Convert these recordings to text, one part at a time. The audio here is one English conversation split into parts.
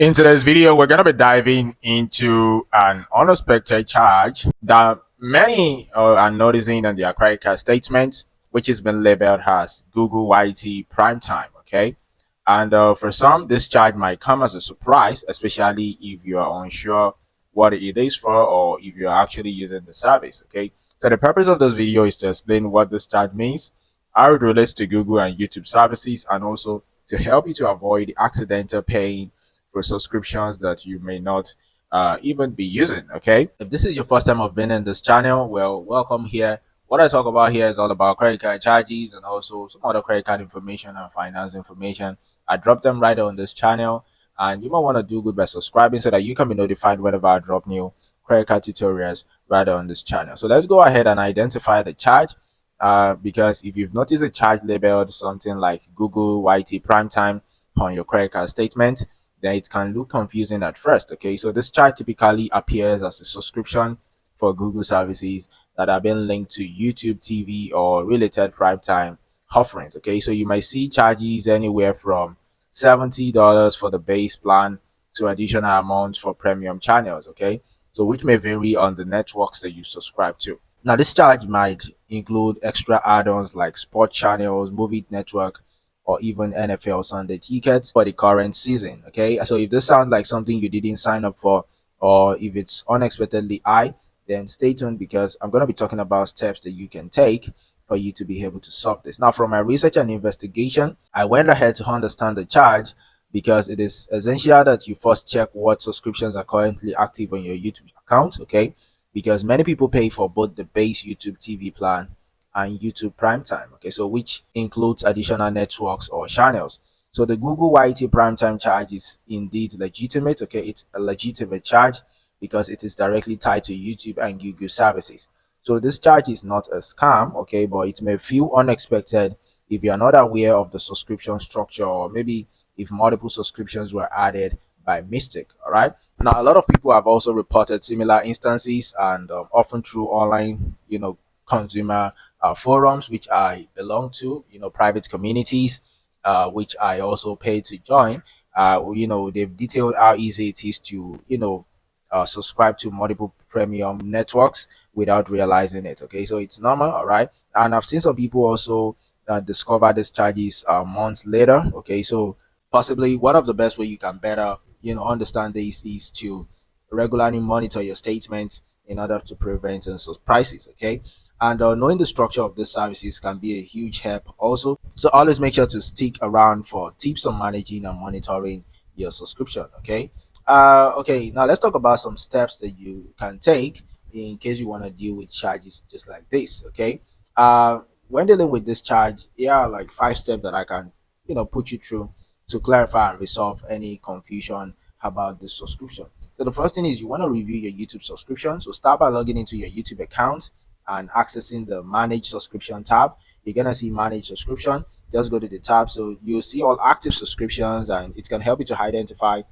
In today's video, we're going to be diving into an unexpected charge that many are noticing on their credit card statements, which has been labeled as Google YT Primetime. Okay. And for some, this charge might come as a surprise, especially if you are unsure what it is for or if you're actually using the service. Okay. So the purpose of this video is to explain what this charge means, how it relates to Google and YouTube services, and also to help you to avoid accidental paying for subscriptions that you may not even be using. Okay, if this is your first time of being in this channel, well, welcome here. What I talk about here is all about credit card charges and also some other credit card information and finance information. I drop them right on this channel, and you might want to do good by subscribing so that you can be notified whenever I drop new credit card tutorials right on this channel. So let's go ahead and identify the charge. Because if you've noticed a charge labeled something like Google YT Primetime on your credit card statement, then it can look confusing at first. Okay, so this chart typically appears as a subscription for Google services that are being linked to YouTube TV or related primetime offerings. Okay, so you might see charges anywhere from $70 for the base plan to additional amounts for premium channels. Okay, so which may vary on the networks that you subscribe to. Now, this charge might include extra add-ons like sport channels, movie network, or even NFL Sunday tickets for the current season. Okay, so if this sounds like something you didn't sign up for, or if it's unexpectedly high, then stay tuned because I'm going to be talking about steps that you can take for you to be able to solve this. Now, from my research and investigation, I went ahead to understand the charge because it is essential that you first check what subscriptions are currently active on your YouTube account. Okay, because many people pay for both the base YouTube TV plan and YouTube Primetime. Okay, so which includes additional networks or channels. So the Google YT Primetime charge is indeed legitimate. Okay, it's a legitimate charge because it is directly tied to YouTube and Google services. So this charge is not a scam, okay, but it may feel unexpected if you are not aware of the subscription structure, or maybe if multiple subscriptions were added by mistake. All right. Now, a lot of people have also reported similar instances, and often through online, consumer forums, which I belong to, private communities, which I also pay to join. They've detailed how easy it is to, subscribe to multiple premium networks without realizing it. Okay, so it's normal, all right. And I've seen some people also discover these charges months later. Okay, so possibly one of the best way you can better, understand this is to regularly monitor your statements in order to prevent surprises. Okay, and knowing the structure of these services can be a huge help also. So always make sure to stick around for tips on managing and monitoring your subscription. Okay, okay, now let's talk about some steps that you can take in case you want to deal with charges just like this. Okay, when dealing with this charge, here are like 5 steps that I can, put you through to clarify and resolve any confusion about the subscription. So the first thing is you want to review your YouTube subscription. So start by logging into your YouTube account and accessing the manage subscription tab. You're gonna see manage subscription. Just go to the tab, so you'll see all active subscriptions, and it can help you to identify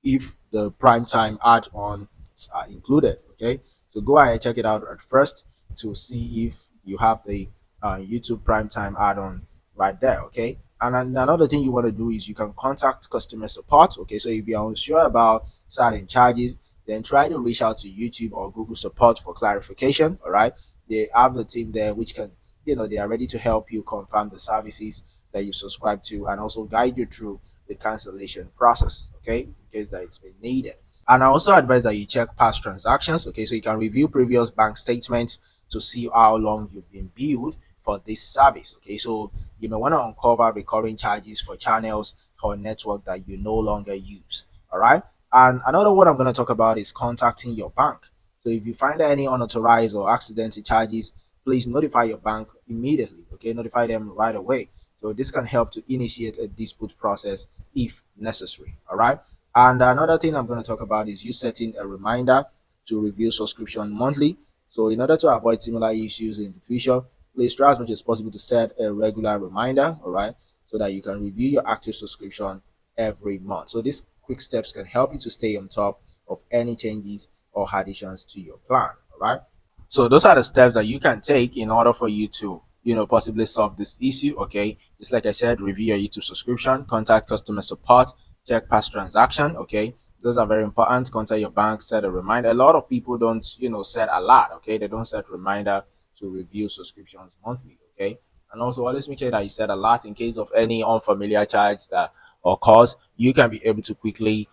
if the prime time add-ons are included. Okay, so go ahead, check it out at first to see if you have the YouTube prime time add-on right there. Okay, and another thing you want to do is you can contact customer support. Okay, so if you're unsure about certain charges, then try to reach out to YouTube or Google support for clarification. All right, they have the team there which can, they are ready to help you confirm the services that you subscribe to and also guide you through the cancellation process. Okay, in case that it's been needed. And I also advise that you check past transactions. Okay, so you can review previous bank statements to see how long you've been billed for this service. Okay, so you may want to uncover recurring charges for channels or network that you no longer use. All right, and another one I'm going to talk about is contacting your bank. So if you find any unauthorized or accidental charges, please notify your bank immediately. Okay, notify them right away. So this can help to initiate a dispute process if necessary. All right. And another thing I'm going to talk about is you setting a reminder to review subscription monthly. So in order to avoid similar issues in the future, please try as much as possible to set a regular reminder, all right, so that you can review your active subscription every month. So these quick steps can help you to stay on top of any changes or additions to your plan, all right? So those are the steps that you can take in order for you to, possibly solve this issue. Okay, just like I said, review your YouTube subscription, contact customer support, check past transaction. Okay, those are very important. Contact your bank, set a reminder. A lot of people don't, set a lot. Okay, they don't set reminder to review subscriptions monthly. Okay, and also always make sure that you set a lot in case of any unfamiliar charge that occurs. You can be able to quickly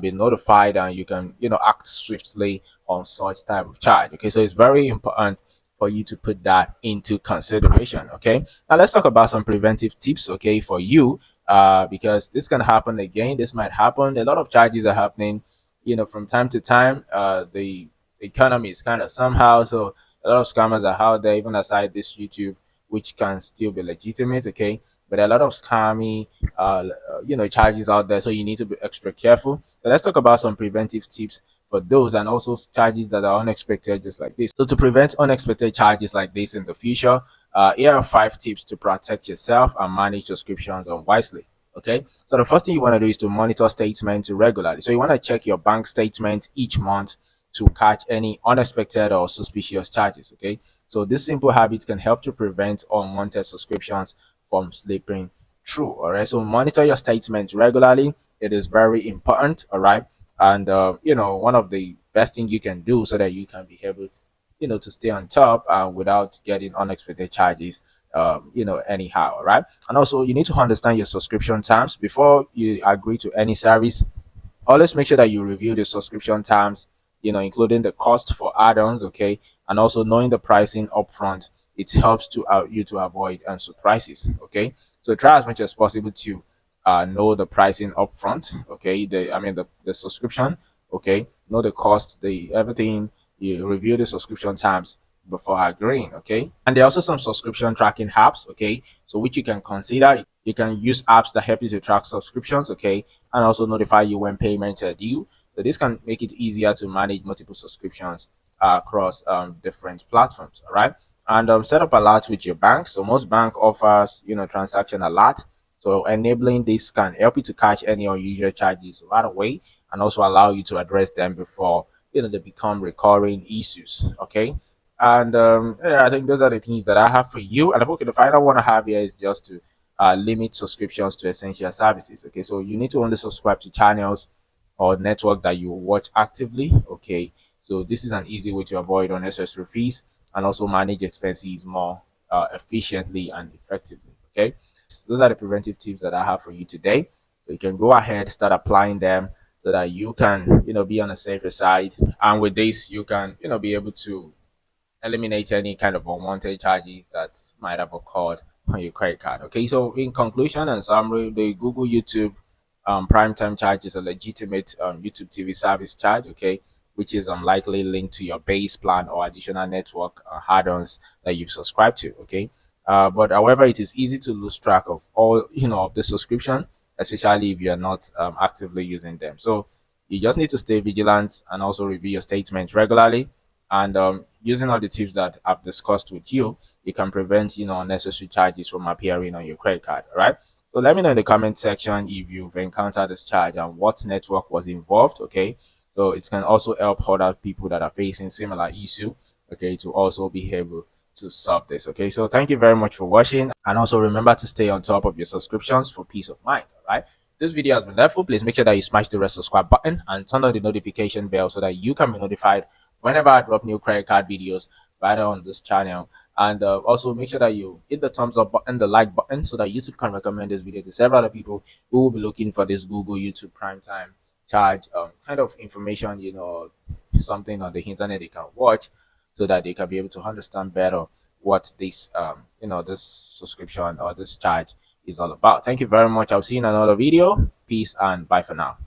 be notified, and you can, act swiftly on such type of charge. Okay, so it's very important for you to put that into consideration. Okay, now let's talk about some preventive tips. Okay, for you, because this can happen again. This might happen. A lot of charges are happening, from time to time. The economy is kind of somehow, so a lot of scammers are out there, even aside this YouTube, which can still be legitimate. Okay, but a lot of scammy, charges out there, so you need to be extra careful. So let's talk about some preventive tips for those, and also charges that are unexpected, just like this. So to prevent unexpected charges like this in the future, here are 5 tips to protect yourself and manage subscriptions wisely. Okay, so the first thing you want to do is to monitor statements regularly. So you want to check your bank statement each month to catch any unexpected or suspicious charges. Okay, so this simple habit can help to prevent unwanted subscriptions from slipping through. All right, so monitor your statements regularly. It is very important. All right, and one of the best thing you can do so that you can be able, to stay on top without getting unexpected charges, anyhow. All right, and also you need to understand your subscription terms before you agree to any service. Always make sure that you review the subscription terms, including the cost for add-ons. Okay, and also knowing the pricing upfront. It helps to you to avoid surprises. Okay, so try as much as possible to know the pricing upfront. Okay, the subscription. Okay, know the cost, the everything. You review the subscription terms before agreeing. Okay, and there are also some subscription tracking apps. Okay, so which you can consider. You can use apps that help you to track subscriptions. Okay, and also notify you when payments are due. So this can make it easier to manage multiple subscriptions across different platforms. All right, and set up alerts with your bank. So most bank offers, transaction alert. So enabling this can help you to catch any unusual charges right away, and also allow you to address them before, they become recurring issues. Okay, and yeah, I think those are the things that I have for you. And okay, the final one I have here is just to limit subscriptions to essential services. Okay, so you need to only subscribe to channels or network that you watch actively. Okay, so this is an easy way to avoid unnecessary fees and also manage expenses more efficiently and effectively. Okay, those are the preventive tips that I have for you today. So you can go ahead, start applying them so that you can, be on the safer side. And with this, you can, be able to eliminate any kind of unwanted charges that might have occurred on your credit card. Okay, so in conclusion and summary, the Google YouTube Primetime charge is a legitimate YouTube TV service charge. Okay, which is likely linked to your base plan or additional network add-ons that you've subscribed to. Okay, but however, it is easy to lose track of all, of the subscription, especially if you are not actively using them. So you just need to stay vigilant and also review your statements regularly, and using all the tips that I've discussed with you, you can prevent, unnecessary charges from appearing on your credit card. All right, so let me know in the comment section if you've encountered this charge and what network was involved. Okay, so it can also help other people that are facing similar issue, okay, to also be able to solve this. Okay, so thank you very much for watching, and also remember to stay on top of your subscriptions for peace of mind. All right, this video has been helpful. Please make sure that you smash the red subscribe button and turn on the notification bell so that you can be notified whenever I drop new credit card videos right on this channel. And also make sure that you hit the thumbs up button, the like button, so that YouTube can recommend this video to several other people who will be looking for this Google YouTube Primetime charge kind of information, something on the internet they can watch, so that they can be able to understand better what this this subscription or this charge is all about. Thank you very much. I'll see you in another video. Peace and bye for now.